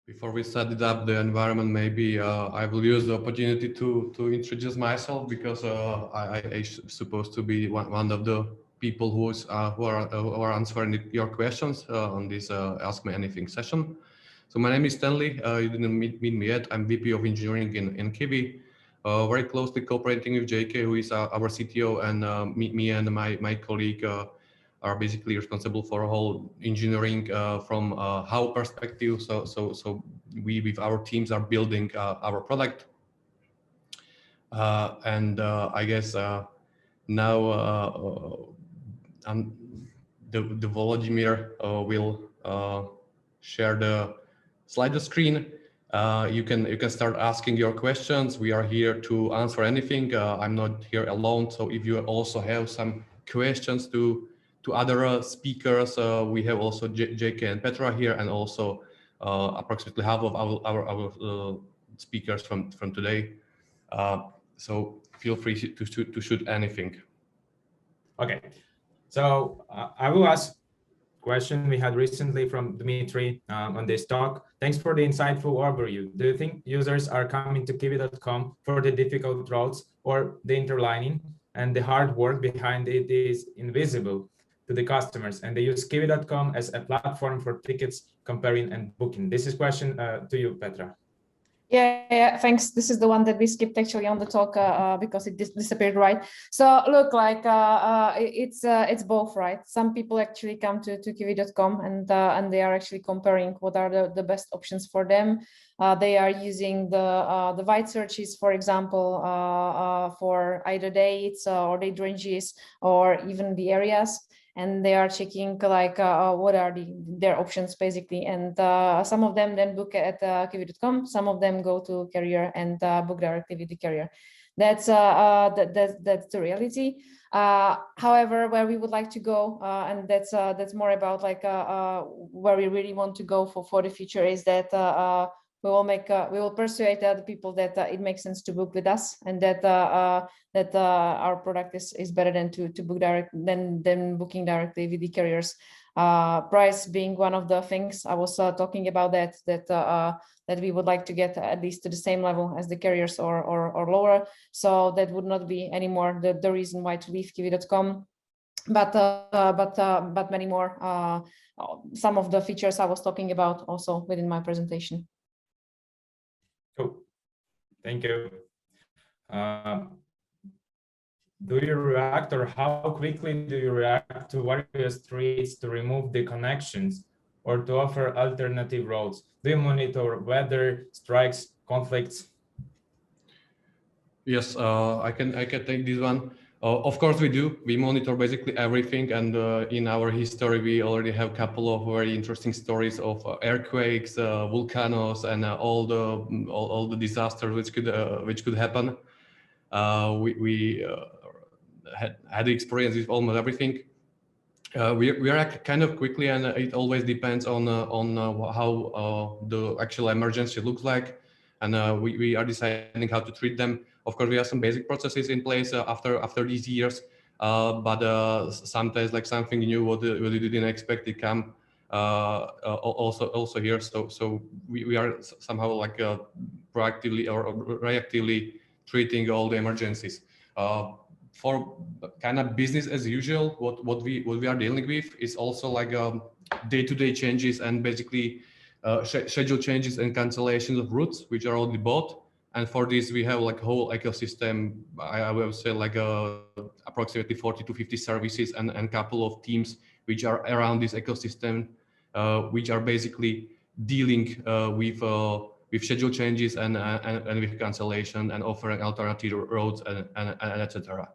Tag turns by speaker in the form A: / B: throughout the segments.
A: Before we set it up, the environment, maybe I will use the opportunity to introduce myself, because I supposed to be one of the people who are answering your questions on this Ask Me Anything session. So my name is Stanley. You didn't meet me yet. I'm VP of Engineering in Kiwi, very closely cooperating with JK, who is our CTO, and me and my colleague are basically responsible for whole engineering from how perspective. So we with our teams are building our product, and I guess now the Volodymyr will share the slide screen. You can start asking your questions. We are here to answer anything. I'm not here alone, so if you also have some questions to other speakers, we have also JK and Petra here, and also approximately half of our speakers from today. So feel free to shoot anything.
B: Okay, so I will ask question we had recently from Dmitry on this talk. Thanks for the insightful overview. Do you think users are coming to Kiwi.com for the difficult routes or the interlining, and the hard work behind it is invisible to the customers, and they use Kiwi.com as a platform for tickets comparing and booking? This is question to you, Petra.
C: Yeah, thanks. This is the one that we skipped actually on the talk because it disappeared, right? So look, like it's both, right? Some people actually come to Kiwi.com and they are actually comparing what are the best options for them. They are using the white searches, for example, for either dates or date ranges or even the areas. And they are checking like what are their options basically, and some of them then book at Kiwi.com, some of them go to carrier and book directly with the carrier. That's the reality. However, where we would like to go, and that's more about like where we really want to go for the future, is that we will persuade the people that it makes sense to book with us, and that our product is better than to book than booking directly with the carriers. Price being one of the things I was talking about, that we would like to get at least to the same level as the carriers or lower. So that would not be anymore the reason why to leave Kiwi.com. But many more. Some of the features I was talking about also within my presentation.
B: Cool. Thank you. Do you react, or how quickly do you react to various threats to remove the connections or to offer alternative routes? Do you monitor weather, strikes, conflicts?
A: Yes, I can take this one. Of course we do. We monitor basically everything, and in our history we already have a couple of very interesting stories of earthquakes, volcanoes, and all the disasters which could happen. We had experience with almost everything. We react kind of quickly, and it always depends on how the actual emergency looks like, and we are deciding how to treat them. Of course, we have some basic processes in place after these years, but sometimes like something new what you didn't expect to come also here. So we are somehow like proactively or reactively treating all the emergencies. For kind of business as usual, what we are dealing with is also like day-to-day changes and basically schedule changes and cancellations of routes which are already bought. And for this, we have like a whole ecosystem. I will say like approximately 40 to 50 services and a couple of teams which are around this ecosystem, which are basically dealing with schedule changes and with cancellation and offering alternative routes and etc.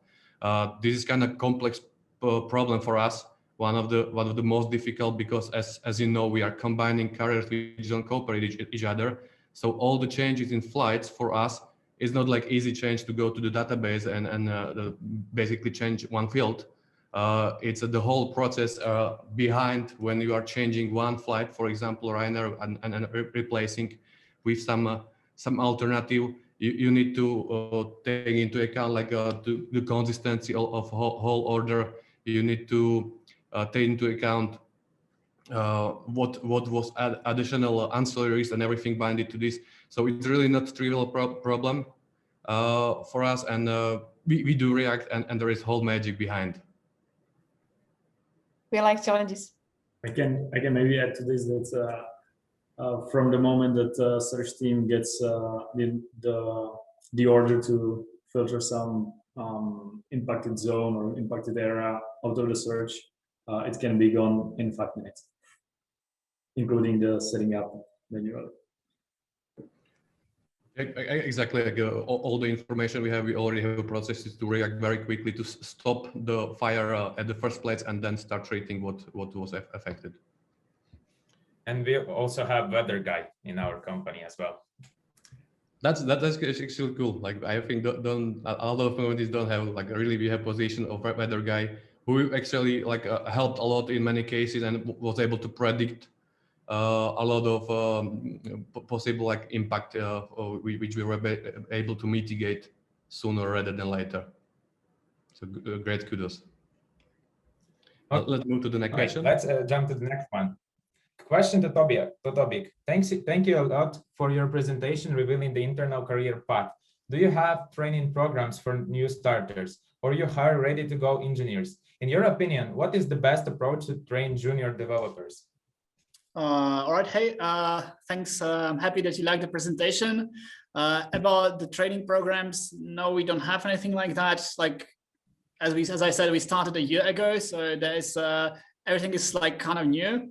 A: This is kind of complex problem for us. One of the most difficult, because as you know, we are combining carriers which don't cooperate each other. So all the changes in flights for us is not like easy change to go to the database and basically change one field. It's the whole process behind when you are changing one flight, for example, Ryanair, and replacing with some alternative. You need to take into account like the consistency of whole order. You need to take into account what was additional ancillaries and everything binded to this. So it's really not trivial problem for us, and we do react, and there is whole magic behind.
C: We like challenges.
D: I can maybe add to this that from the moment that search team gets the order to filter some impacted zone or impacted area out of the search, it can be gone in 5 minutes, including the setting up manually.
A: Exactly, like all the information we have, we already have processes to react very quickly to stop the fire at the first place and then start treating what was affected.
B: And we also have weather guy in our company as well.
A: That's actually cool. Like I think a lot of communities don't have like really we have position of weather guy who actually like helped a lot in many cases and was able to predict a lot of possible like impact which we were able to mitigate sooner rather than later. So great kudos. Okay. Let's move to the next question.
B: Let's jump to the next one. Question to Tobic. Thank you a lot for your presentation revealing the internal career path. Do you have training programs for new starters, or you hire ready-to-go engineers? In your opinion, what is the best approach to train junior developers?
E: All right, hey, thanks. I'm happy that you like the presentation. About the training programs, no, we don't have anything like that. Like as I said, we started a year ago, so there's everything is like kind of new.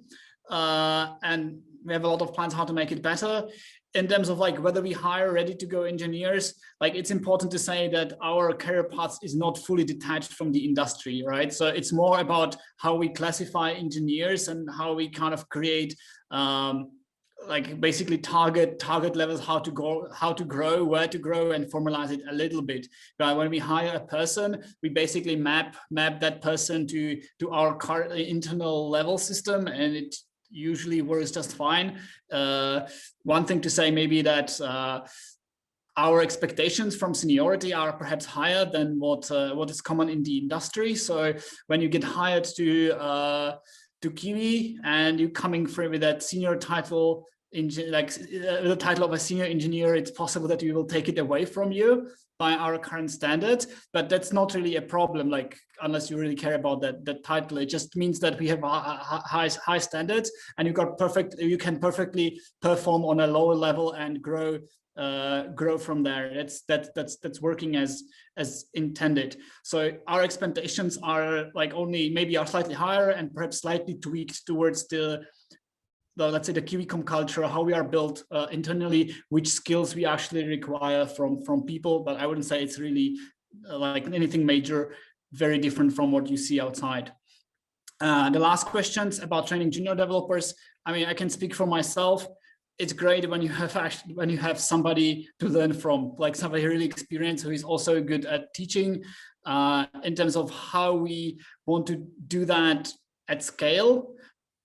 E: And we have a lot of plans how to make it better. In terms of like whether we hire ready-to-go engineers, like it's important to say that our career path is not fully detached from the industry, right? So it's more about how we classify engineers and how we kind of create like basically target levels, how to grow, where to grow, and formalize it a little bit. But when we hire a person, we basically map that person to our current internal level system, and it usually works just fine. One thing to say maybe that our expectations from seniority are perhaps higher than what is common in the industry. So when you get hired to Kiwi and you're coming through with that senior title, like the title of a senior engineer, it's possible that we will take it away from you by our current standards, but that's not really a problem, like unless you really care about that title. It just means that we have high standards, and you can perfectly perform on a lower level and grow from there. That's working as intended. So our expectations are like only maybe are slightly higher and perhaps slightly tweaked towards the let's say the Kiwicom culture, how we are built internally, which skills we actually require from people. But I wouldn't say it's really like anything major, very different from what you see outside. The last questions about training junior developers. I mean, I can speak for myself. It's great when you have somebody to learn from, like somebody really experienced who is also good at teaching. In terms of how we want to do that at scale,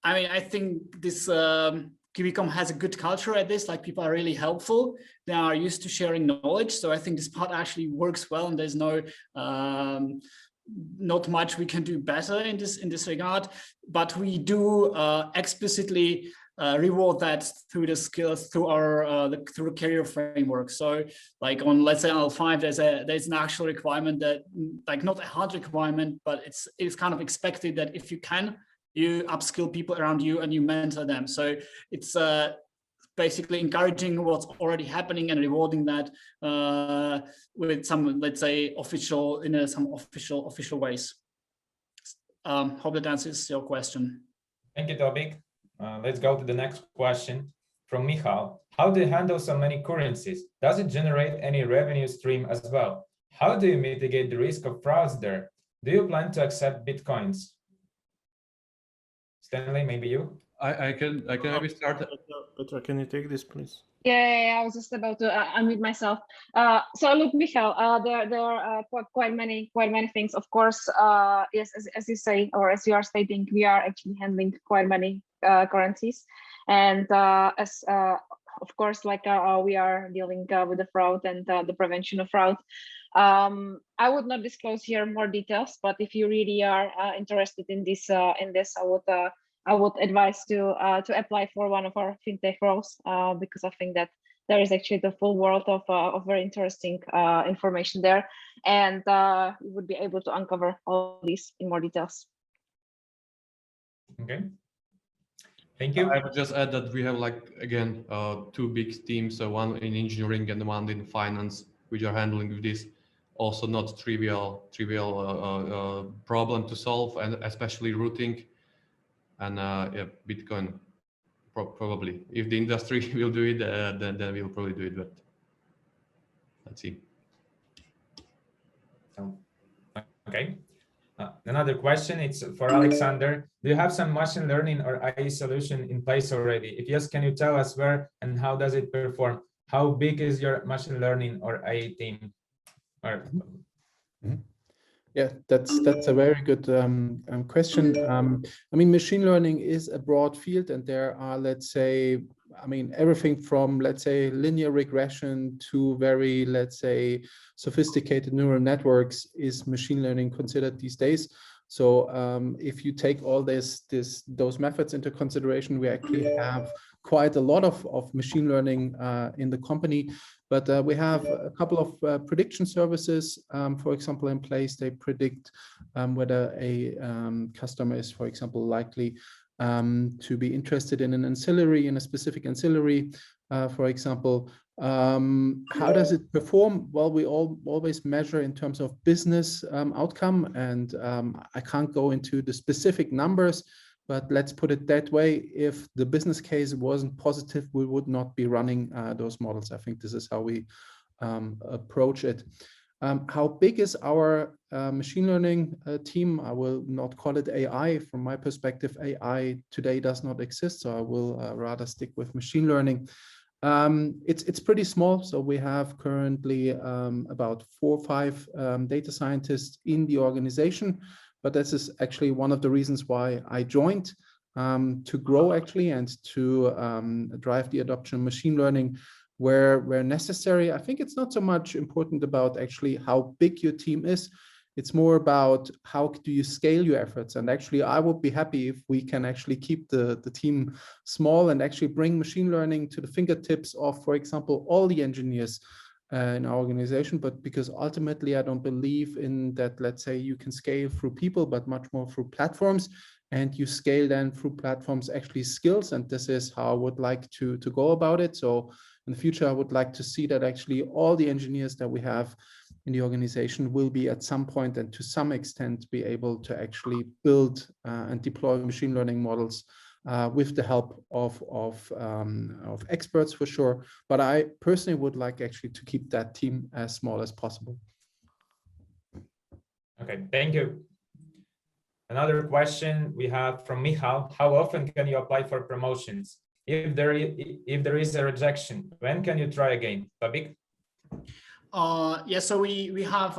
E: I mean, I think this Kiwicom has a good culture at this, like people are really helpful. They are used to sharing knowledge. So I think this part actually works well, and there's no, not much we can do better in this regard, but we do explicitly reward that through the skills, through our through a career framework. So like on, let's say on L5, there's an actual requirement that, like not a hard requirement, but it's kind of expected that if you can, you upskill people around you and you mentor them. So it's basically encouraging what's already happening and rewarding that with some, let's say, some official ways. Hope that answers your question.
B: Thank you, Tobic. Let's go to the next question from Michal. How do you handle so many currencies? Does it generate any revenue stream as well? How do you mitigate the risk of frauds there? Do you plan to accept Bitcoins? Stanley, maybe you?
A: I can maybe start.
F: Petra, can you take this, please?
C: Yeah, I was just about to unmute myself. So look, Michal, there are quite many things. Of course, yes, as you say, or as you are stating, we are actually handling quite many currencies, and as of course, like we are dealing with the fraud and the prevention of fraud. I would not disclose here more details, but if you really are interested in this, I would I would advise to apply for one of our fintech roles, because I think that there is actually the full world of very interesting information there, and you would be able to uncover all these in more details.
B: Okay. Thank you.
A: I would just add that we have, like, again, two big teams, one in engineering and one in finance, which are handling with this. Also not trivial problem to solve, and especially routing. And yeah, Bitcoin, probably. If the industry will do it, then we'll probably do it, but let's see.
B: Okay. Another question, it's for Alexander. Do you have some machine learning or AI solution in place already? If yes, can you tell us where and how does it perform? How big is your machine learning or AI team?
F: Yeah, that's a very good question. I mean, machine learning is a broad field, and there are, let's say, I mean, everything from, let's say, linear regression to very, let's say, sophisticated neural networks is machine learning considered these days. So if you take all those methods into consideration, we actually have quite a lot of machine learning in the company. But we have a couple of prediction services, for example, in place. They predict whether a customer is, for example, likely to be interested in an ancillary, in a specific ancillary, for example. How does it perform? Well, we always measure in terms of business outcome, and I can't go into the specific numbers, but let's put it that way. If the business case wasn't positive, we would not be running those models. I think this is how we approach it. How big is our machine learning team? I will not call it AI. From my perspective, AI today does not exist, so I will rather stick with machine learning. It's pretty small. So we have currently about 4 or 5 data scientists in the organization. But this is actually one of the reasons why I joined, to grow actually and to drive the adoption of machine learning where necessary. I think it's not so much important about actually how big your team is. It's more about how do you scale your efforts. And actually, I would be happy if we can actually keep the team small and actually bring machine learning to the fingertips of, for example, all the engineers in our organization. But because ultimately I don't believe in that, let's say, you can scale through people, but much more through platforms, and you scale then through platforms actually skills. And this is how I would like to go about it. So in the future, I would like to see that actually all the engineers that we have in the organization will be at some point and to some extent be able to actually build and deploy machine learning models with the help of experts for sure. But I personally would like actually to keep that team as small as possible.
B: Okay, thank you. Another question we have from Michal: how often can you apply for promotions? If there is a rejection, when can you try again? Tabik?
E: Yeah, so we have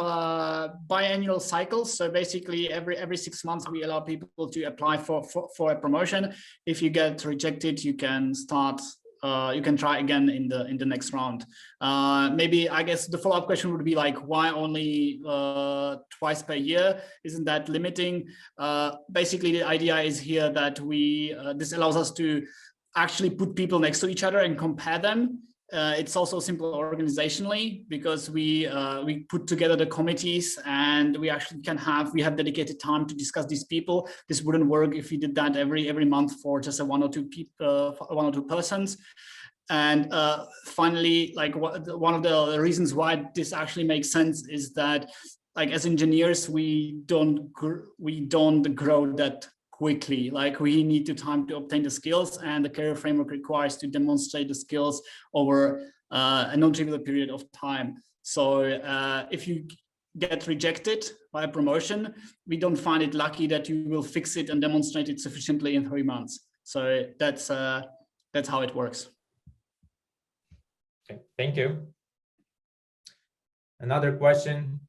E: biannual cycles. So basically every 6 months we allow people to apply for a promotion. If you get rejected, you can start you can try again in the next round. Maybe I guess the follow-up question would be like, why only twice per year? Isn't that limiting? Basically the idea is here that this allows us to actually put people next to each other and compare them. It's also simple organizationally because we put together the committees and we actually we have dedicated time to discuss these people. This wouldn't work if we did that every month for just one or two persons. And finally, like one of the reasons why this actually makes sense is that, like, as engineers, we don't grow that quickly. Like, we need time to obtain the skills, and the career framework requires to demonstrate the skills over a non-trivial period of time. So if you get rejected by a promotion, we don't find it lucky that you will fix it and demonstrate it sufficiently in 3 months. So that's how it works.
B: Okay, thank you. Another question.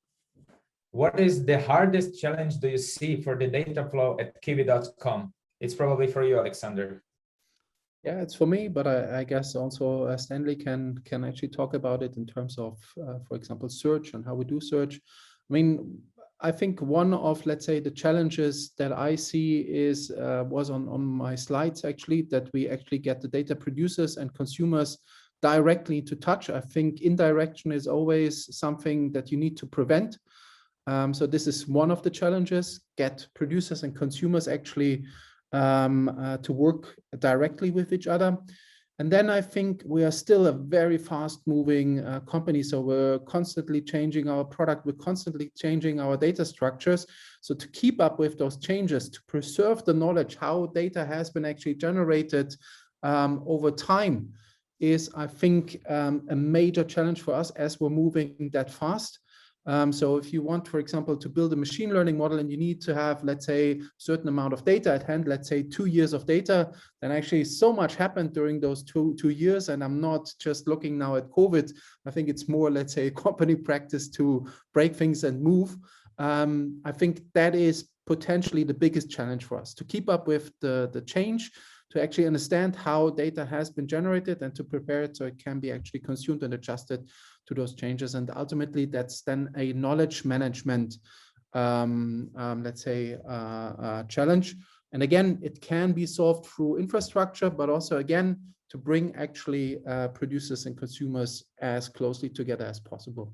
B: What is the hardest challenge do you see for the data flow at Kiwi.com? It's probably for you, Alexander.
F: Yeah, it's for me, but I guess also Stanley can actually talk about it in terms of, for example, search and how we do search. I mean, I think one of, let's say, the challenges that I see is was on my slides actually, that we actually get the data producers and consumers directly to touch. I think indirection is always something that you need to prevent. So this is one of the challenges, get producers and consumers actually to work directly with each other. And then I think we are still a very fast moving company. So we're constantly changing our product. We're constantly changing our data structures. So to keep up with those changes, to preserve the knowledge, how data has been actually generated over time is, I think, a major challenge for us as we're moving that fast. So if you want, for example, to build a machine learning model and you need to have, let's say, a certain amount of data at hand, let's say 2 years of data, then actually so much happened during those two years. And I'm not just looking now at COVID. I think it's more, let's say, company practice to break things and move. I think that is potentially the biggest challenge for us, to keep up with the change, to actually understand how data has been generated and to prepare it so it can be actually consumed and adjusted to those changes. And ultimately, that's then a knowledge management, let's say, challenge. And again, it can be solved through infrastructure, but also, again, to bring actually producers and consumers as closely together as possible.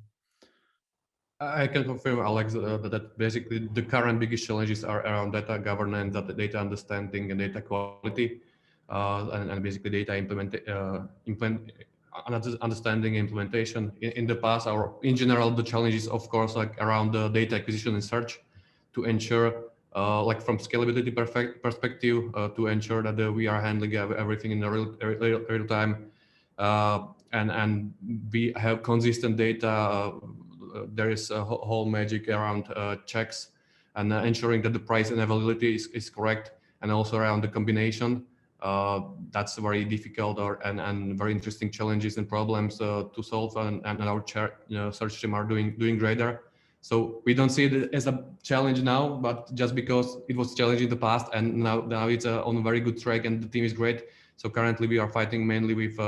A: I can confirm, Alex, that basically the current biggest challenges are around data governance, data understanding, and data quality, and basically data understanding implementation. In the past, or in general, the challenges, of course, like around the data acquisition and search, to ensure, like from scalability perspective, to ensure that we are handling everything in the real time, and we have consistent data. There is a whole magic around checks and ensuring that the price and availability is correct, and also around the combination. That's very difficult and very interesting challenges and problems to solve, and our search team are doing great there. So we don't see it as a challenge now, but just because it was challenging in the past, and now it's on a very good track, and the team is great. So currently we are fighting mainly with,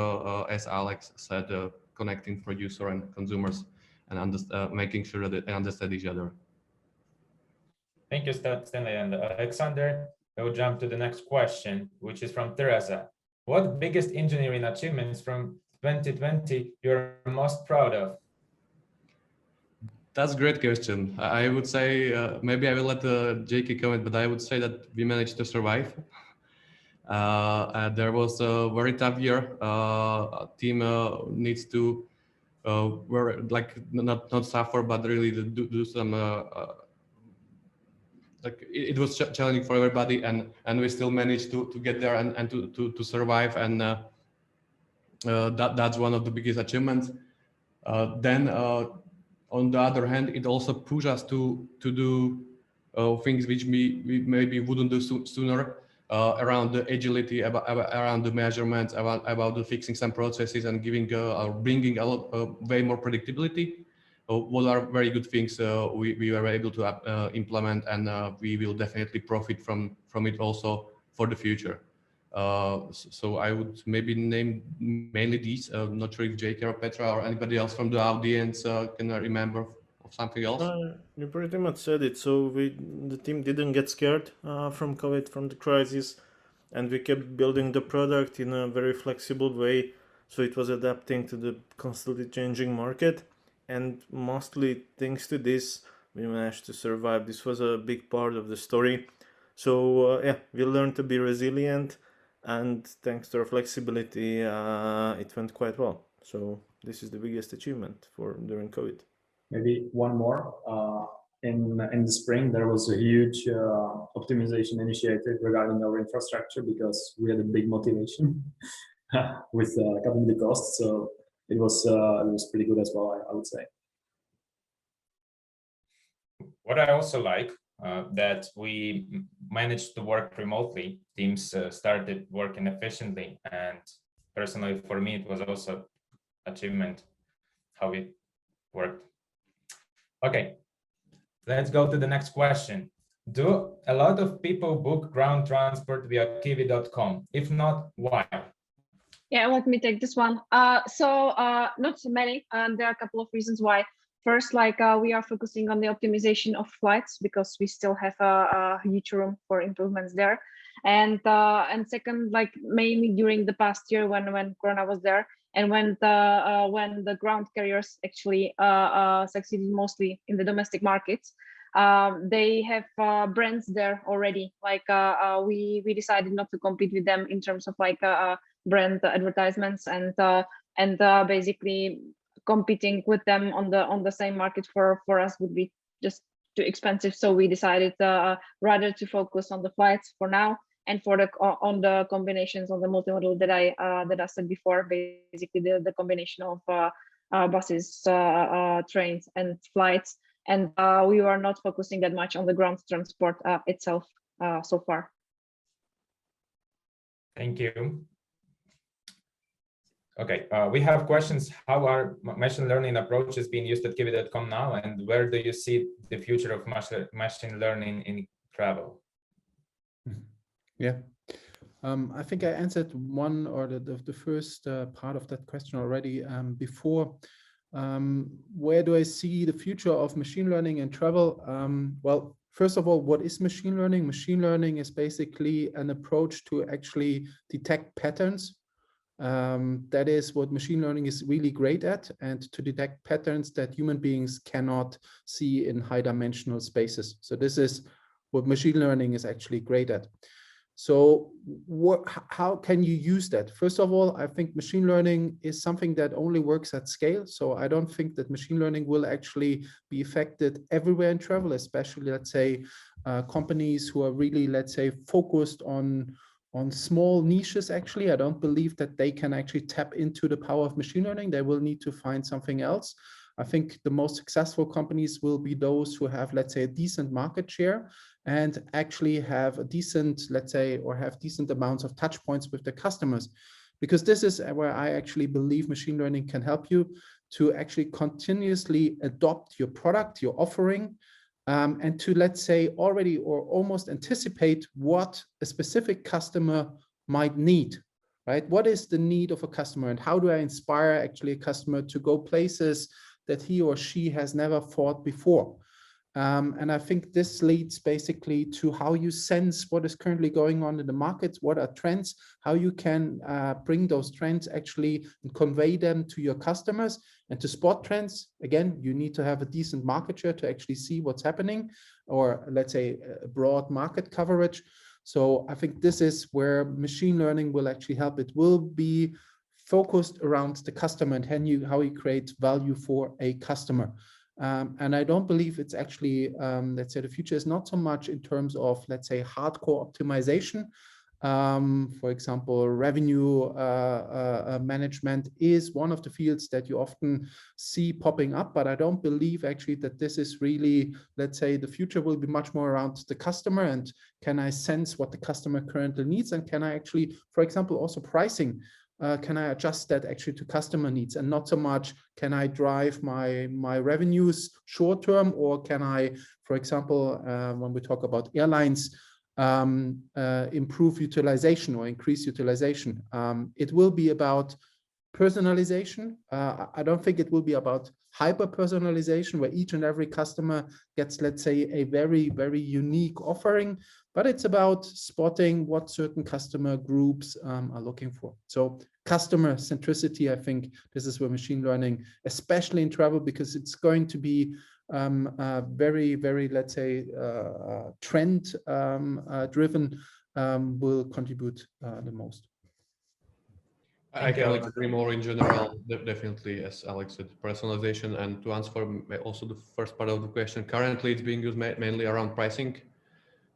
A: as Alex said, connecting producer and consumers, and making sure that they understand each other.
B: Thank you, Stanley and Alexander. I will jump to the next question, which is from Teresa. What biggest engineering achievements from 2020 you're most proud of?
A: That's a great question. I would say, maybe I will let JK comment, but I would say that we managed to survive. There was a very tough year. Team needs to not suffer, but really do some. Like it was challenging for everybody, and we still managed to get there and to survive, and that's one of the biggest achievements. Then on the other hand, it also pushed us to do things which we maybe wouldn't do sooner, around the agility, around the measurements, about the fixing some processes and bringing a lot way more predictability. What are very good things we were able to implement, and we will definitely profit from it also for the future. So I would maybe name mainly these. Not sure if JK or Petra or anybody else from the audience can remember of something else.
G: You pretty much said it. So the team didn't get scared from COVID, from the crisis, and we kept building the product in a very flexible way. So it was adapting to the constantly changing market. And mostly thanks to this, we managed to survive. This was a big part of the story. So yeah, we learned to be resilient, and thanks to our flexibility, it went quite well. So this is the biggest achievement during COVID.
D: Maybe one more. In the spring, there was a huge optimization initiative regarding our infrastructure, because we had a big motivation with cutting the costs. So it was pretty good as well, I would say.
B: What I also like, that we managed to work remotely. Teams started working efficiently, and personally for me, it was also achievement how it worked. Okay, let's go to the next question. Do a lot of people book ground transport via Kiwi.com? If not, why?
C: Yeah, let me take this one. So not so many, and there are a couple of reasons why. first, like we are focusing on the optimization of flights because we still have a huge room for improvements there. And second, like mainly during the past year when Corona was there, and when the ground carriers actually succeeded mostly in the domestic markets, they have brands there already. Like we decided not to compete with them in terms of like brand advertisements, and basically competing with them on the same market for us would be just too expensive. So we decided rather to focus on the flights for now, and for the on the combinations on the multimodal that I said before, basically the combination of buses, trains, and flights. And we were not focusing that much on the ground transport itself so far.
B: Thank you. Okay, we have questions. How are machine learning approaches being used at Kiwi.com now, and where do you see the future of machine learning in travel?
F: Yeah, I think I answered one or the first part of that question already before. Where do I see the future of machine learning in travel? Well, first of all, what is machine learning? Machine learning is basically an approach to actually detect patterns. That is what machine learning is really great at, and to detect patterns that human beings cannot see in high-dimensional spaces. So this is what machine learning is actually great at. So how can you use that? First of all, I think machine learning is something that only works at scale. So I don't think that machine learning will actually be affected everywhere in travel, especially, let's say, companies who are really, let's say, focused on small niches. Actually, I don't believe that they can actually tap into the power of machine learning. They will need to find something else. I think the most successful companies will be those who have, let's say, a decent market share and actually have a decent, let's say, or have decent amounts of touch points with the customers. Because this is where I actually believe machine learning can help you to actually continuously adopt your product, your offering, and to, let's say, already or almost anticipate what a specific customer might need, right? What is the need of a customer, and how do I inspire actually a customer to go places that he or she has never thought before? And I think this leads basically to how you sense what is currently going on in the markets, what are trends, how you can bring those trends actually and convey them to your customers. And to spot trends, again, you need to have a decent market share to actually see what's happening, or let's say a broad market coverage. So I think this is where machine learning will actually help. It will be focused around the customer and how you create value for a customer. And I don't believe it's actually, let's say, the future is not so much in terms of, let's say, hardcore optimization. For example, revenue management is one of the fields that you often see popping up, but I don't believe actually that this is really, let's say, the future will be much more around the customer, and can I sense what the customer currently needs, and can I actually, for example, also pricing, can I adjust that actually to customer needs, and not so much can I drive my revenues short term, or can I, for example, when we talk about airlines, improve utilization or increase utilization. It will be about personalization. I don't think it will be about hyper personalization where each and every customer gets, let's say, a very, very unique offering, but it's about spotting what certain customer groups are looking for. So customer centricity, I think this is where machine learning, especially in travel, because it's going to be very, very, let's say, trend driven, will contribute the most.
A: I can agree more in general, definitely, as Alex said, personalization. And to answer also the first part of the question, currently it's being used mainly around pricing,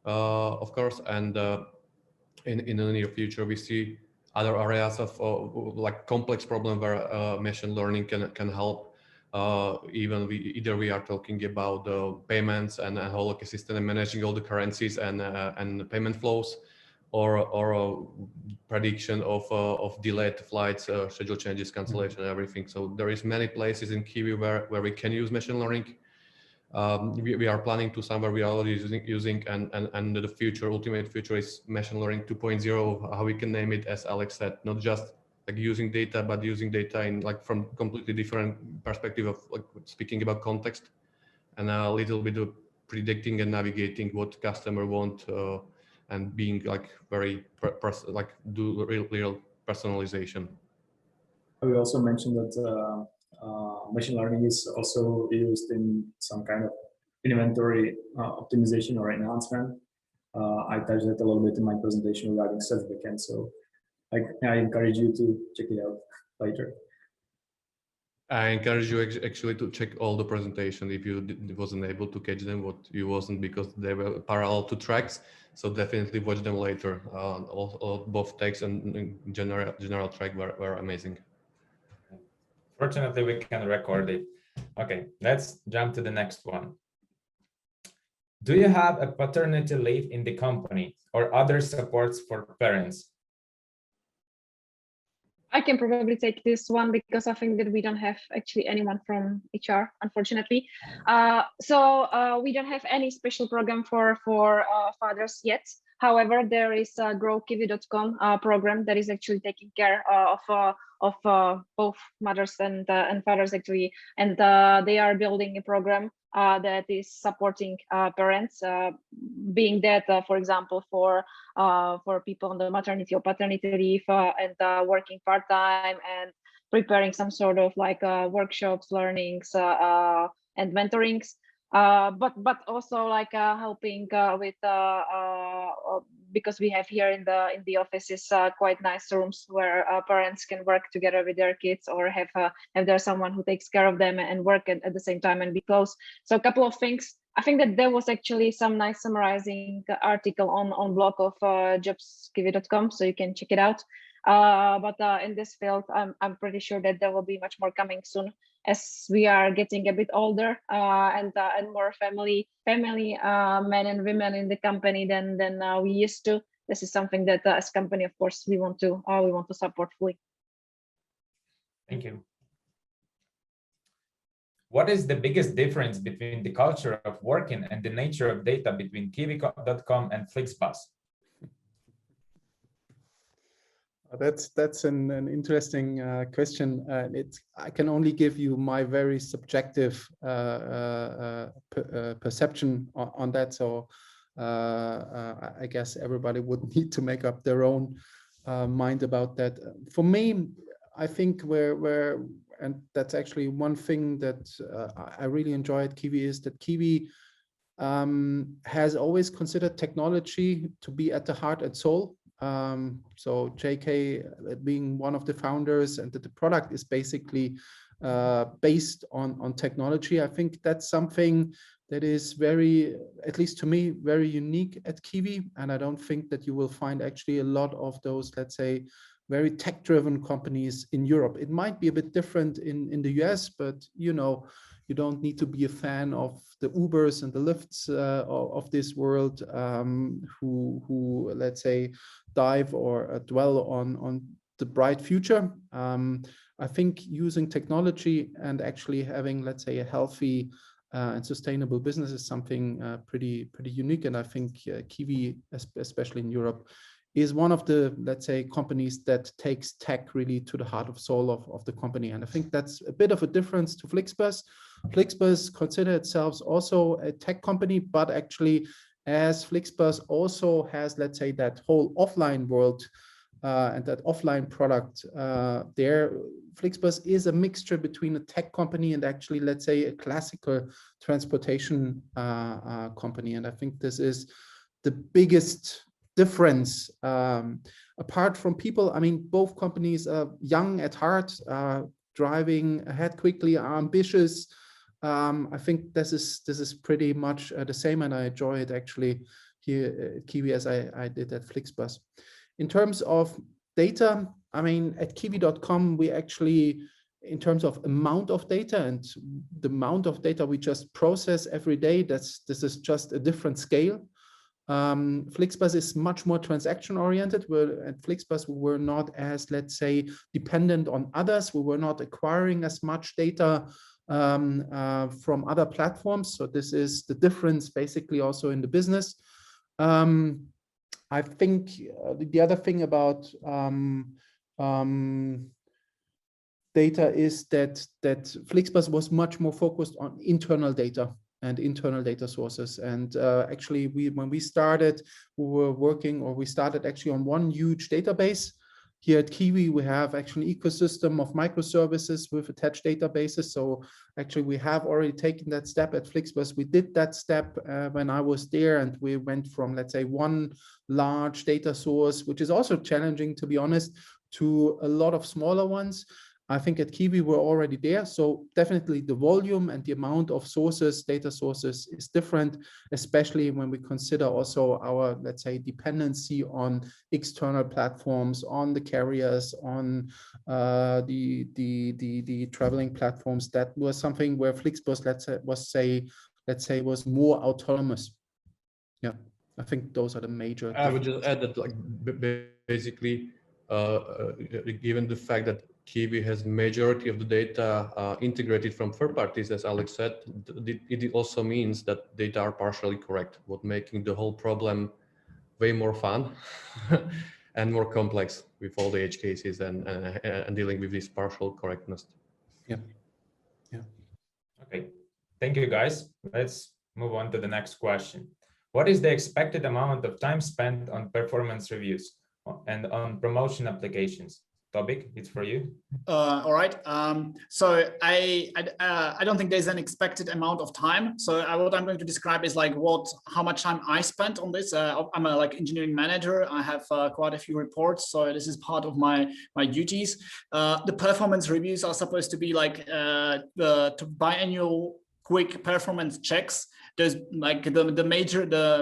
A: of course, and in the near future we see other areas of like complex problem where machine learning can help. Even either we are talking about the payments and a whole ecosystem and managing all the currencies and the payment flows, or prediction of delayed flights, schedule changes, cancellation, and everything. So there is many places in Kiwi where we can use machine learning. We are planning to somewhere we are already using and the ultimate future is machine learning 2.0, how we can name it, as Alex said, not just like using data, but using data in like from completely different perspective of like speaking about context, and a little bit of predicting and navigating what customer want, and being like very like do real personalization.
D: We also mentioned that machine learning is also used in some kind of inventory optimization or enhancement. I touched that a little bit in my presentation regarding Sales Backend, so I encourage you to check it out later.
A: I encourage you actually to check all the presentation if you wasn't able to catch them, what you wasn't, because they were parallel to tracks. So definitely watch them later. Both text and general track were amazing.
B: Fortunately, we can record it. Okay, let's jump to the next one. Do you have a paternity leave in the company or other supports for parents?
C: I can probably take this one because I think that we don't have actually anyone from HR, unfortunately. So we don't have any special program for fathers yet. However, there is a TQVcom program that is actually taking care of both mothers and fathers actually, and they are building a program that is supporting parents, being that, for example, for people on the maternity or paternity leave and working part-time and preparing some sort of like workshops, learnings, and mentorings. But also like helping with because we have here in the offices quite nice rooms where parents can work together with their kids, or have there someone who takes care of them and work at the same time and be close. So a couple of things. I think that there was actually some nice summarizing article on blog of jobs.kiwi.com, so you can check it out. But in this field, I'm pretty sure that there will be much more coming soon, as we are getting a bit older and more family men and women in the company than we used to. This is something that as a company, of course, we want to support fully.
B: Thank you. What is the biggest difference between the culture of working and the nature of data between Kiwicom and Flixbus?
F: That's an interesting question. I can only give you my very subjective perception on that. So I guess everybody would need to make up their own mind about that. For me, I think and that's actually one thing that I really enjoy at Kiwi, is that Kiwi has always considered technology to be at the heart and soul. So JK being one of the founders, and that the product is basically based on technology. I think that's something that is very, at least to me, very unique at Kiwi. And I don't think that you will find actually a lot of those, let's say, very tech-driven companies in Europe. It might be a bit different in the US, but you know, you don't need to be a fan of the Ubers and the Lyfts of this world, who let's say dive or dwell on the bright future. I think using technology and actually having, let's say, a healthy and sustainable business is something pretty unique. And I think Kiwi, especially in Europe, is one of the, let's say, companies that takes tech really to the heart of soul of the company. And I think that's a bit of a difference to Flixbus. Flixbus consider itself also a tech company, but actually, as Flixbus also has, let's say, that whole offline world and that offline product there, Flixbus is a mixture between a tech company and actually, let's say, a classical transportation company. And I think this is the biggest difference. Apart from people, I mean, both companies are young at heart, driving ahead quickly, are ambitious. I think this is pretty much the same, and I enjoy it actually here at Kiwi as I did at Flixbus. In terms of data, I mean, at Kiwi.com, we actually, in terms of amount of data and the amount of data we just process every day, this is just a different scale. Flixbus is much more transaction oriented. At Flixbus, we were not as, let's say, dependent on others. We were not acquiring as much data from other platforms. So this is the difference basically also in the business. I think the other thing about data is that Flixbus was much more focused on internal data and internal data sources. And actually, when we started, we started actually on one huge database. Here at Kiwi, we have actually an ecosystem of microservices with attached databases. So actually, we have already taken that step at Flixbus. We did that step when I was there, and we went from, let's say, one large data source, which is also challenging, to be honest, to a lot of smaller ones. I think at Kiwi we're already there. So definitely the volume and the amount of sources, data sources is different, especially when we consider also our, let's say, dependency on external platforms, on the carriers, on the traveling platforms. That was something where Flixbus, let's say was more autonomous. Yeah, I think those are the major.
A: I would just add that, like, basically, given the fact that Kiwi has majority of the data integrated from third parties, as Alex said, it also means that data are partially correct, what making the whole problem way more fun and more complex with all the edge cases and dealing with this partial correctness.
F: Yeah. Yeah.
B: Okay. Thank you, guys. Let's move on to the next question. What is the expected amount of time spent on performance reviews and on promotion applications? Topic, it's for you.
E: All right. So I don't think there's an expected amount of time. So what I'm going to describe is like how much time I spent on this. I'm a like engineering manager. I have quite a few reports, so this is part of my duties. The performance reviews are supposed to be like the biannual quick performance checks. There's like the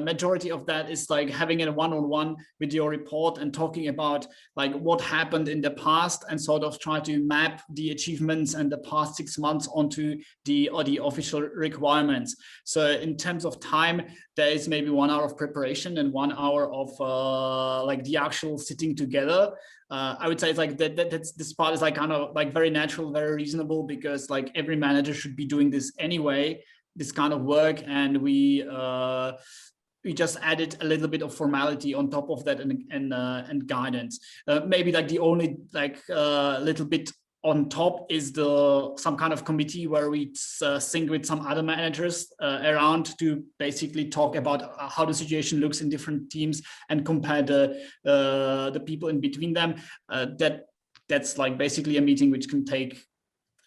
E: majority of that is like having a one-on-one with your report and talking about like what happened in the past and sort of try to map the achievements and the past 6 months onto the official requirements. So in terms of time, there is maybe 1 hour of preparation and 1 hour of like the actual sitting together. I would say it's like this part is like kind of like very natural, very reasonable, because like every manager should be doing this anyway, this kind of work, and we just added a little bit of formality on top of that and guidance. Maybe like the only like little bit on top is some kind of committee where we sync with some other managers around to basically talk about how the situation looks in different teams and compare the people in between them. That's like basically a meeting which can take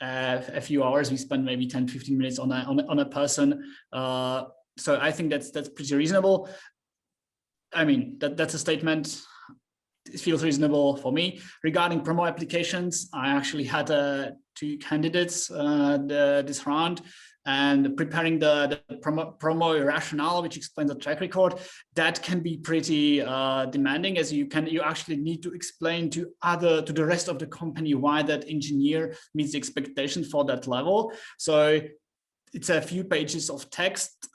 E: a few hours. We spend maybe 10-15 minutes on a person. So I think that's pretty reasonable. I mean, that's a statement. It feels reasonable for me. Regarding promo applications, I actually had 2 candidates this round, and preparing the promo rationale, which explains the track record, that can be pretty demanding, as you actually need to explain to the rest of the company why that engineer meets the expectations for that level. So it's a few pages of text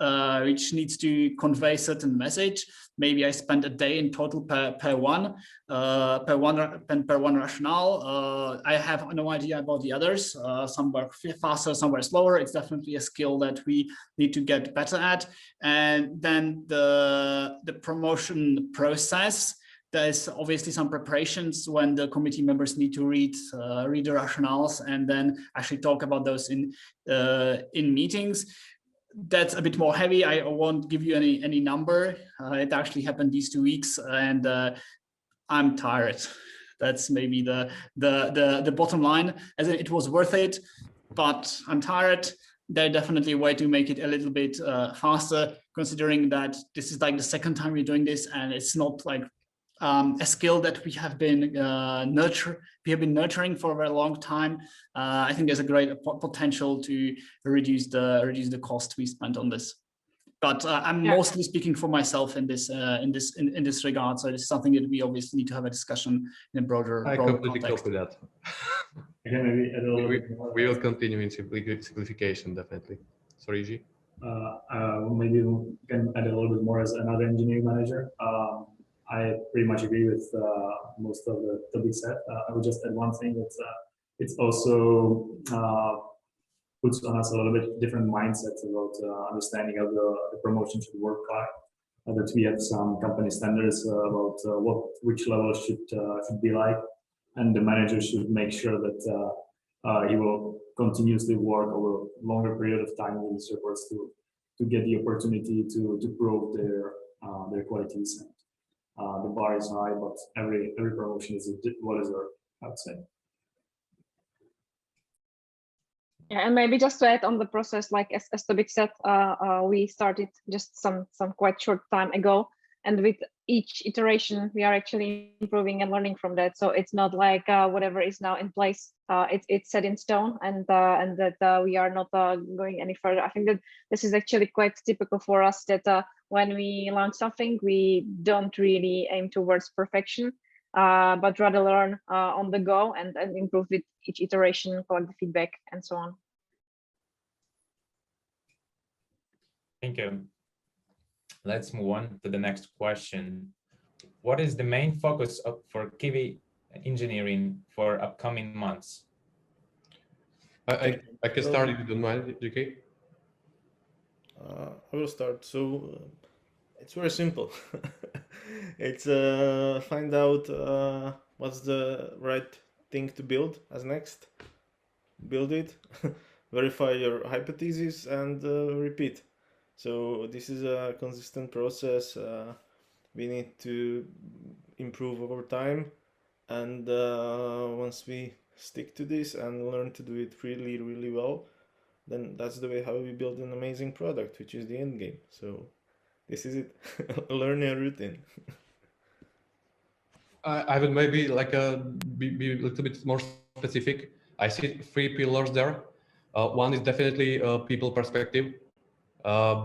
E: which needs to convey certain message. Maybe I spent a day in total per one rationale. I have no idea about the others. Some work faster, some were slower. It's definitely a skill that we need to get better at. And then the promotion process. There's obviously some preparations when the committee members need to read the rationales and then actually talk about those in meetings. That's a bit more heavy. I won't give you any number. It actually happened these 2 weeks, and I'm tired. That's maybe the bottom line. As in, it was worth it, but I'm tired. There's definitely a way to make it a little bit faster, considering that this is like the 2nd time we're doing this, and it's not like a skill that we have been nurturing for a very long time. I think there's a great potential to reduce the cost we spent on this. But I'm mostly speaking for myself in this regard. So this is something that we obviously need to have a discussion in a broader
A: completely
E: context.
A: copy that.
D: Again, maybe add a little bit more.
A: We will continue in simplification, definitely. Sorry, G.
D: Maybe we can add a little bit more as another engineering manager. I pretty much agree with most of the topics said. I would just add one thing that it's also puts on us a little bit different mindsets about understanding how the promotion should work. That we have some company standards about which level should be like. and the manager should make sure that he will continuously work over a longer period of time with these reports to get the opportunity to prove their qualities. And the bar is high, but every promotion is well deserved, I would say.
C: Yeah, and maybe just to add on the process, like as Tobik said, we started just some quite short time ago, and with each iteration we are actually improving and learning from that. So it's not like whatever is now in place, it's set in stone, and that we are not going any further. I think that this is actually quite typical for us, that when we launch something, we don't really aim towards perfection, but rather learn on the go and improve with each iteration, collect the feedback, and so on.
B: Thank you. Let's move on to the next question. What is the main focus for Kiwi Engineering for upcoming months?
A: I can start if you don't mind, JK.
G: I will start. So it's very simple. It's find out what's the right thing to build as next, build it, verify your hypothesis, and repeat. So this is a consistent process. We need to improve over time, and once we stick to this and learn to do it really, really well, then that's the way how we build an amazing product, which is the end game. So this is it. Learn a routine.
A: I would maybe like be a little bit more specific. I see 3 pillars there. One is definitely people perspective,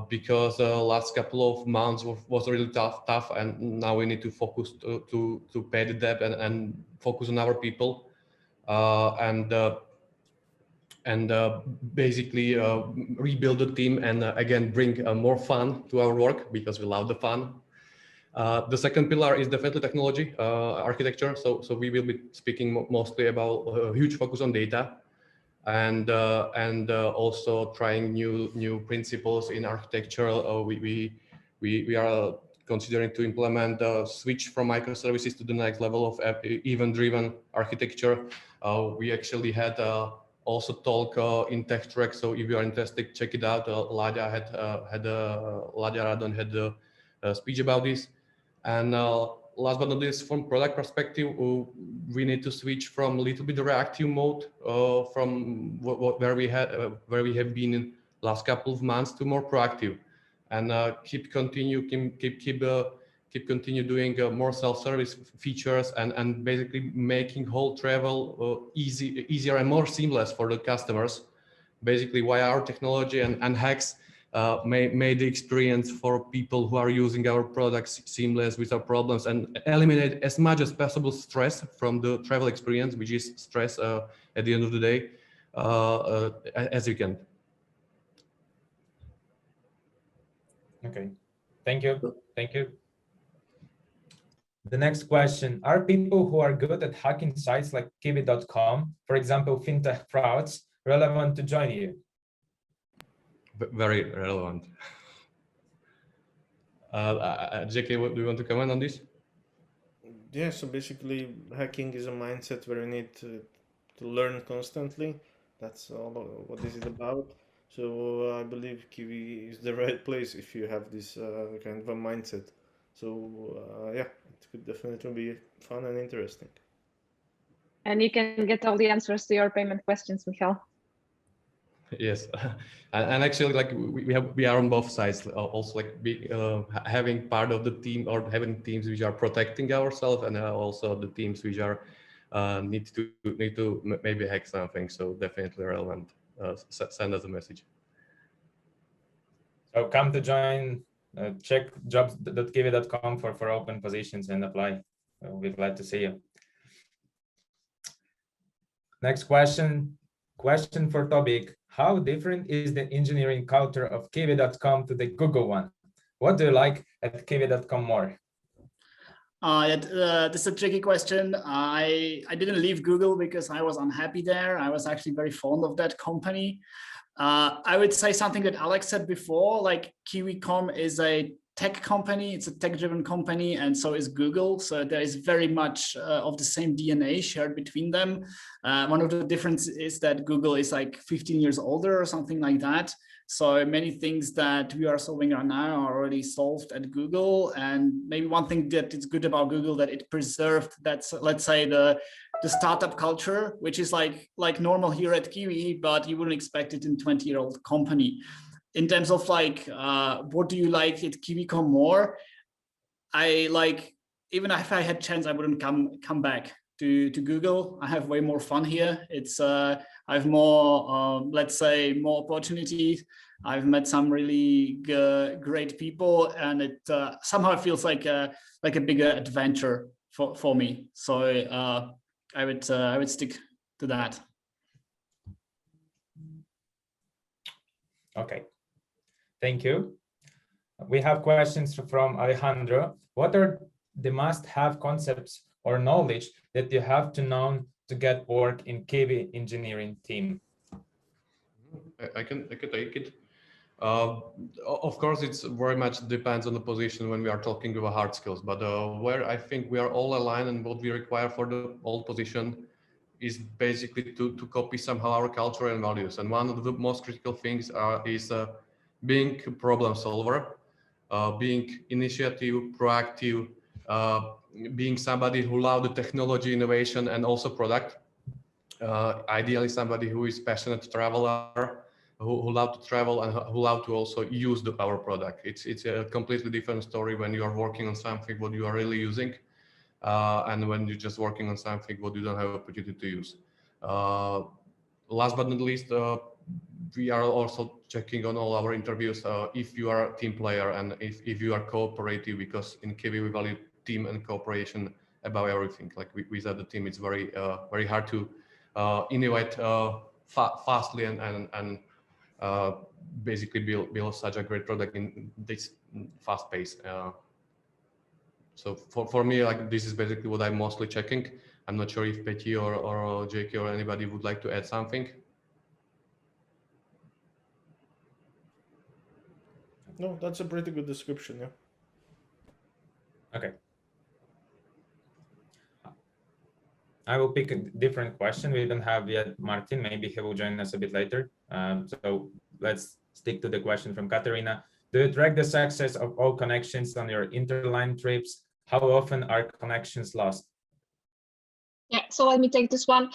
A: because last couple of months was really tough, and now we need to focus to pay the debt and focus on our people, and basically rebuild the team, and again bring more fun to our work, because we love the fun. The second pillar is definitely technology, architecture. So we will be speaking mostly about a huge focus on data, and also trying new principles in architecture. We are considering to implement a switch from microservices to the next level of event-driven architecture. We actually had also talk in tech track. So if you are interested, check it out. Ladia Radon had a speech about this. And last but not least, from product perspective, we need to switch from a little bit reactive mode from where we have been in last couple of months to more proactive, and keep continue doing more self-service features, and basically making whole travel easier and more seamless for the customers, basically via our technology and hacks. Made the experience for people who are using our products seamless without problems, and eliminate as much as possible stress from the travel experience, which is stress at the end of the day, as you can.
B: Okay, thank you. Thank you. The next question: are people who are good at hacking sites like Kiwi.com, for example, fintech frauds, relevant to join you?
A: Very relevant. JK, do you want to comment on this?
G: Yeah, so basically hacking is a mindset where you need to learn constantly. That's all what this is about. So I believe Kiwi is the right place if you have this kind of a mindset. So yeah, it could definitely be fun and interesting.
C: And you can get all the answers to your payment questions, Michal.
A: Yes, and actually, like we are on both sides. Also, like having part of the team, or having teams which are protecting ourselves, and also the teams which are need to maybe hack something. So definitely relevant. Send us a message.
B: So come to join. Check jobs.kiwi.com for open positions and apply. We're glad to see you. Next question. Question for Tobik. How different is the engineering culture of Kiwi.com to the Google one? What do you like at Kiwi.com more?
E: This is a tricky question. I didn't leave Google because I was unhappy there. I was actually very fond of that company. I would say something that Alex said before, like Kiwicom is a tech company, it's a tech-driven company, and so is Google. So there is very much of the same DNA shared between them. One of the differences is that Google is like 15 years older or something like that. So many things that we are solving right now are already solved at Google. And maybe one thing that is good about Google that it preserved that's, let's say, the startup culture, which is like normal here at Kiwi, but you wouldn't expect it in 20-year-old company. In terms of like, what do you like at Kiwicom more? I like, even if I had chance, I wouldn't come back to Google. I have way more fun here. It's I have more, let's say, more opportunities. I've met some really great people, and it somehow feels like a bigger adventure for me. So I would stick to that.
B: Okay, thank you. We have questions from Alejandro. What are the must-have concepts or knowledge that you have to know to get work in Kiwi Engineering team?
A: I can take it. Of course, it's very much depends on the position when we are talking about hard skills, but where I think we are all aligned and what we require for the old position is basically to copy somehow our culture and values. And one of the most critical things is being a problem solver, being initiative, proactive, being somebody who loves the technology, innovation, and also product. Ideally, somebody who is passionate traveler, who love to travel and who love to also use our product. It's a completely different story when you are working on something what you are really using, and when you're just working on something what you don't have opportunity to use. Last but not least, we are also checking on all our interviews if you are a team player and if you are cooperative, because in Kiwi we value team and cooperation above everything. Like without the team, it's very hard to innovate fastly and basically build such a great product in this fast pace. So for me, like this is basically what I'm mostly checking. I'm not sure if Petty or JK or anybody would like to add something.
G: No, that's a pretty good description, yeah.
B: Okay. I will pick a different question. We don't have yet Martin. Maybe he will join us a bit later. So let's stick to the question from Katerina. Do you track the success of all connections on your interline trips? How often are connections lost?
C: Yeah, so let me take this one.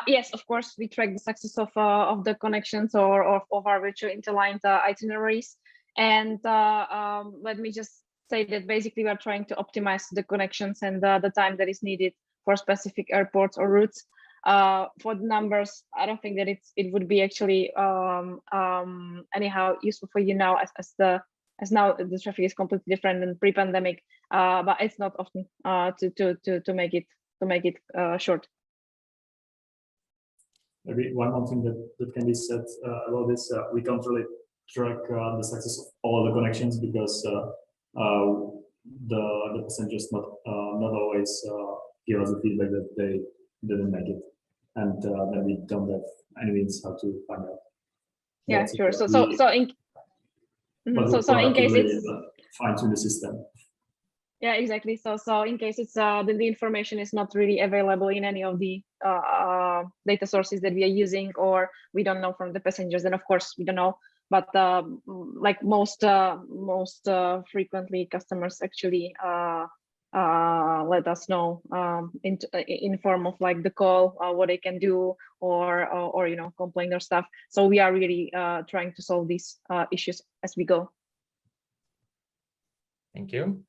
C: Yes, of course, we track the success of the connections or of our virtual interlined itineraries. And let me just say that basically we are trying to optimize the connections and the time that is needed for specific airports or routes. For the numbers, I don't think that it would be actually anyhow useful for you now, as now the traffic is completely different than pre-pandemic. But it's not often to make it short.
D: Maybe one more thing that can be said about this: we can't really track the success of all the connections because the passengers not always give us the feedback that they didn't make it, and then we don't have any means how to find out.
C: Yeah, sure. So in case it's
D: fine tune the system.
C: Yeah, exactly. So in case it's the information is not really available in any of the data sources that we are using, or we don't know from the passengers, then of course we don't know. But like most frequently, customers actually let us know in form of like the call, what they can do, or you know, complain or stuff. So we are really trying to solve these issues as we go.
B: Thank you.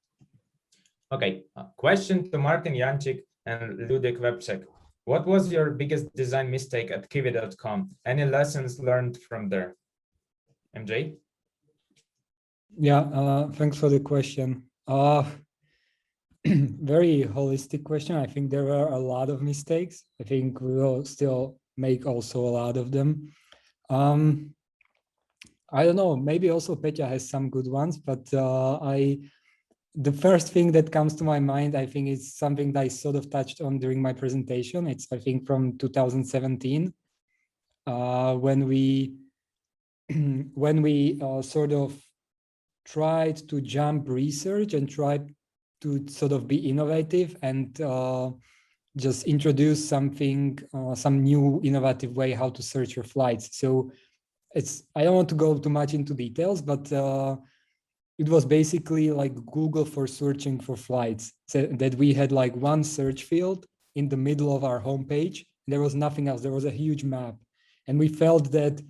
B: Okay, question to Martin Jančík and Ludek Webček. What was your biggest design mistake at Kiwi.com? Any lessons learned from there? MJ?
H: Yeah, thanks for the question. Very holistic question. I think there are a lot of mistakes. I think we will still make also a lot of them. I don't know, maybe also Petya has some good ones, but the first thing that comes to my mind, I think, is something that I sort of touched on during my presentation. It's, I think, from 2017, when we sort of tried to jump research and tried to sort of be innovative and just introduce something, some new innovative way how to search for flights. So I don't want to go too much into details, but it was basically like Google for searching for flights. So that we had like one search field in the middle of our homepage. There was nothing else. There was a huge map. And we felt that,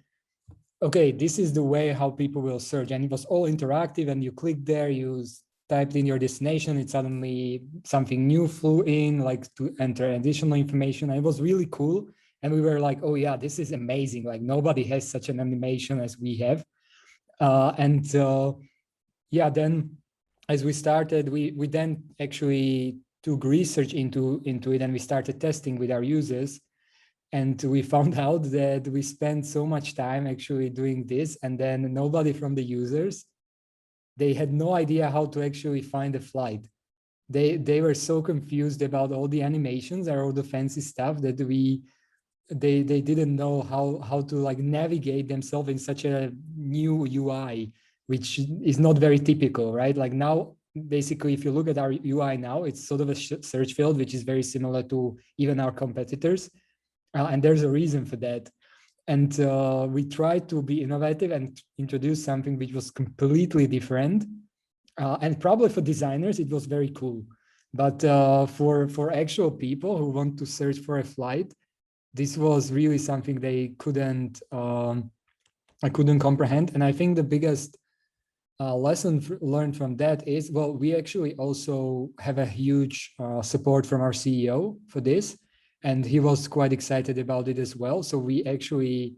H: okay, this is the way how people will search. And it was all interactive, and you click there, you typed in your destination, it suddenly something new flew in, like to enter additional information. And it was really cool. And we were like, oh yeah, this is amazing. Like nobody has such an animation as we have. Yeah, then as we started, we then actually took research into it, and we started testing with our users. And we found out that we spent so much time actually doing this, and then nobody from the users, they had no idea how to actually find a flight. They were so confused about all the animations and all the fancy stuff that they didn't know how to like navigate themselves in such a new UI, which is not very typical, right? Like now, basically, if you look at our UI now, it's sort of a search field, which is very similar to even our competitors. And there's a reason for that. And we tried to be innovative and introduce something which was completely different. And probably for designers, it was very cool. But for actual people who want to search for a flight, this was really something they couldn't comprehend. And I think the biggest lesson learned from that is, well, we actually also have a huge support from our CEO for this. And he was quite excited about it as well. So we actually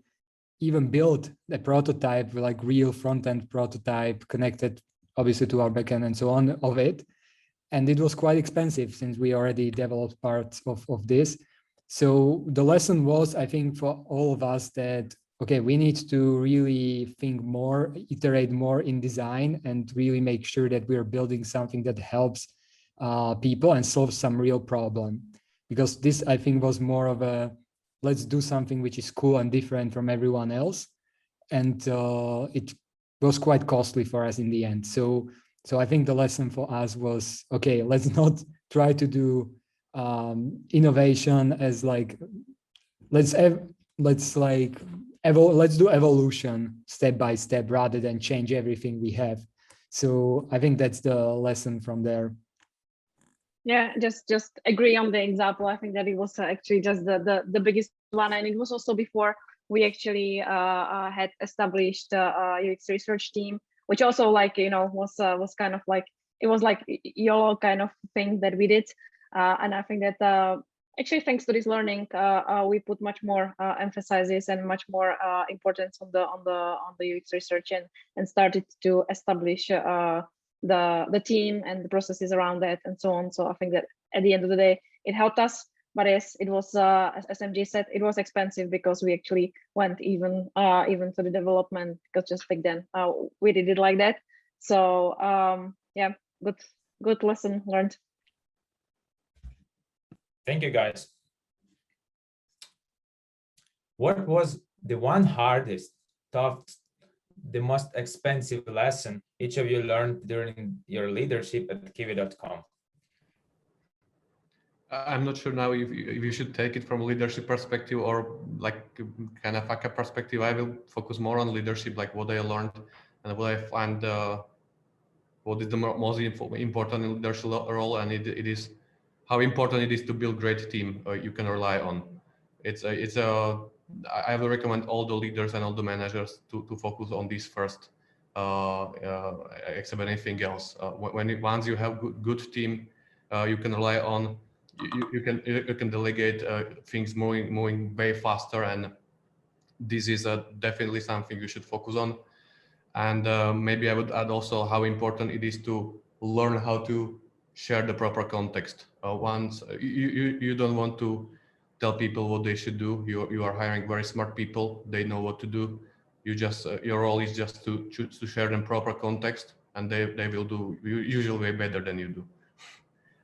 H: even built a prototype, like real front-end prototype connected obviously to our backend and so on of it. And it was quite expensive since we already developed parts of this. So the lesson was, I think, for all of us that, okay, we need to really think more, iterate more in design, and really make sure that we're building something that helps people and solves some real problem. Because this, I think, was more of a, let's do something which is cool and different from everyone else. And it was quite costly for us in the end. So I think the lesson for us was, okay, let's not try to do innovation as like, let's do evolution step by step rather than change everything we have. So I think that's the lesson from there.
C: Yeah, just agree on the example. I think that it was actually just the biggest one, and it was also before we actually had established UX research team, which also, like, you know, was kind of like, it was like your kind of thing that we did, and I think that actually thanks to this learning, we put much more emphasis and much more importance on the UX research, and started to establish the team and the processes around that and so on. So I think that at the end of the day, it helped us. But yes, it was, as MJ said, it was expensive because we actually went even to the development, because just back then we did it like that. So yeah, good lesson learned.
B: Thank you, guys. What was the one hardest, tough, the most expensive lesson each of you learned during your leadership at Kiwi.com?
A: I'm not sure now if you should take it from a leadership perspective or like kind of like a perspective. I will focus more on leadership, like what I learned and what I find what is the most important in leadership role, and it is how important it is to build great team you can rely on. I will recommend all the leaders and all the managers to focus on this first, except anything else. Once you have good team, you can rely on, you can delegate things moving way faster, and this is definitely something you should focus on. And maybe I would add also how important it is to learn how to share the proper context. Once you don't want to tell people what they should do. You are hiring very smart people. They know what to do. You just your role is just to share them proper context, and they will do usually way better than you do.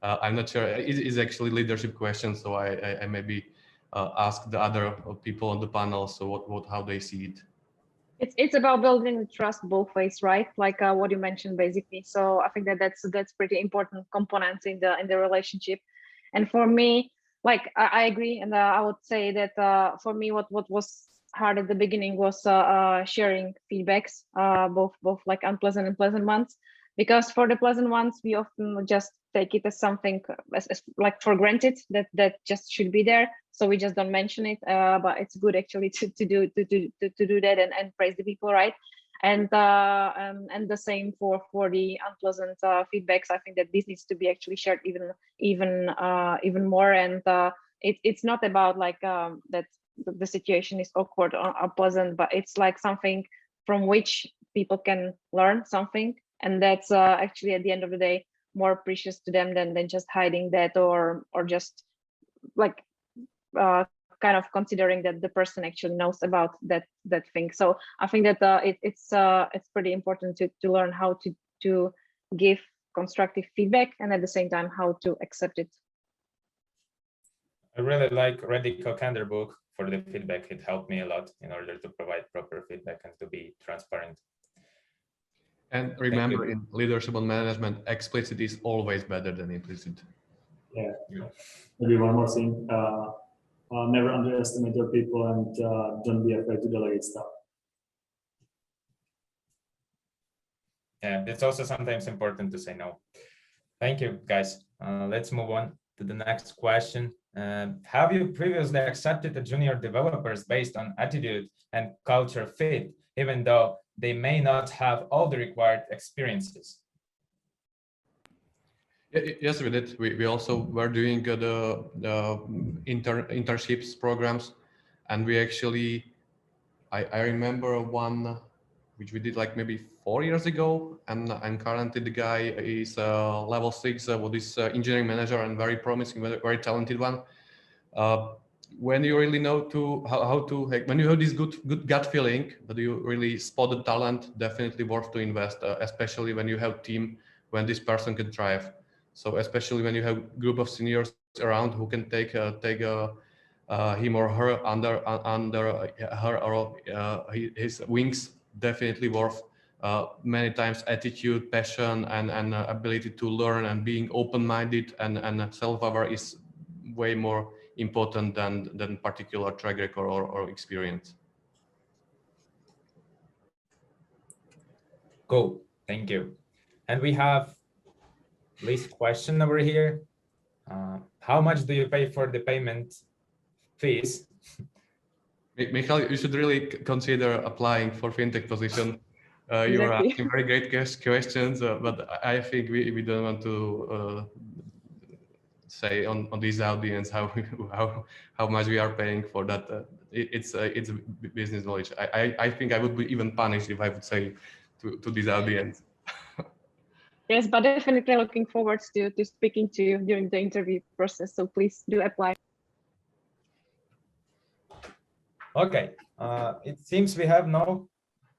A: I'm not sure. It is actually leadership question, so I maybe ask the other people on the panel so how they see it.
C: It's about building the trust both ways, right? Like what you mentioned, basically. So I think that that's pretty important components in the relationship. And for me, like I agree, and I would say that for me, what was hard at the beginning was sharing feedbacks, both like unpleasant and pleasant ones. Because for the pleasant ones, we often just take it as something as like for granted that just should be there. So we just don't mention it. But it's good actually to do that and praise the people, right? And the same for the unpleasant feedbacks. I think that this needs to be actually shared even more. And it's not about like that the situation is awkward or unpleasant, but it's like something from which people can learn something. And that's actually at the end of the day more precious to them than just hiding that or just like kind of considering that the person actually knows about that thing. So I think that it's pretty important to learn how to give constructive feedback and at the same time how to accept it.
B: I really like Radical Candor book for the feedback. It helped me a lot in order to provide proper feedback and to be transparent.
A: And remember, in leadership and management, explicit is always better than implicit.
D: Yeah. Maybe one more thing. Never underestimate your people and don't be afraid to delegate stuff.
B: Yeah, it's also sometimes important to say no. Thank you, guys. Let's move on to the next question. Have you previously accepted the junior developers based on attitude and culture fit, even though they may not have all the required experiences?
A: Yes, we did. We also were doing the internships programs, and we actually, I remember one which we did like maybe 4 years ago, and currently the guy is level 6, what is engineering manager and very promising, very talented one. When you really know how to, when you have this good gut feeling that you really spot the talent, definitely worth to invest, especially when you have team, when this person can thrive. So especially when you have group of seniors around who can take him or her under her or his wings, definitely worth. Many times attitude, passion, and ability to learn and being open-minded and self-aware is way more important than particular track record or experience.
B: Cool, thank you. And we have this question over here. How much do you pay for the payment fees?
A: Michal, you should really consider applying for fintech position. You are asking very great questions, but I think we don't want to say on this audience how much we are paying for that. It's business knowledge. I think I would be even punished if I would say to this audience.
C: Yes, but definitely looking forward to speaking to you during the interview process. So please do apply.
B: Okay, it seems we have no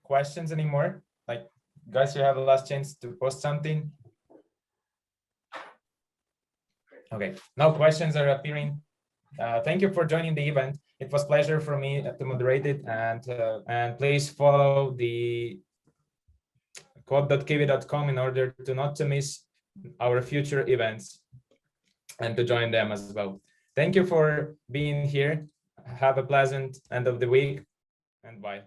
B: questions anymore. Like, guys, you have the last chance to post something. Okay, no questions are appearing. Thank you for joining the event. It was a pleasure for me to moderate it, and please follow the code.kiwi.com in order to not to miss our future events and to join them as well. Thank you for being here. Have a pleasant end of the week, and bye.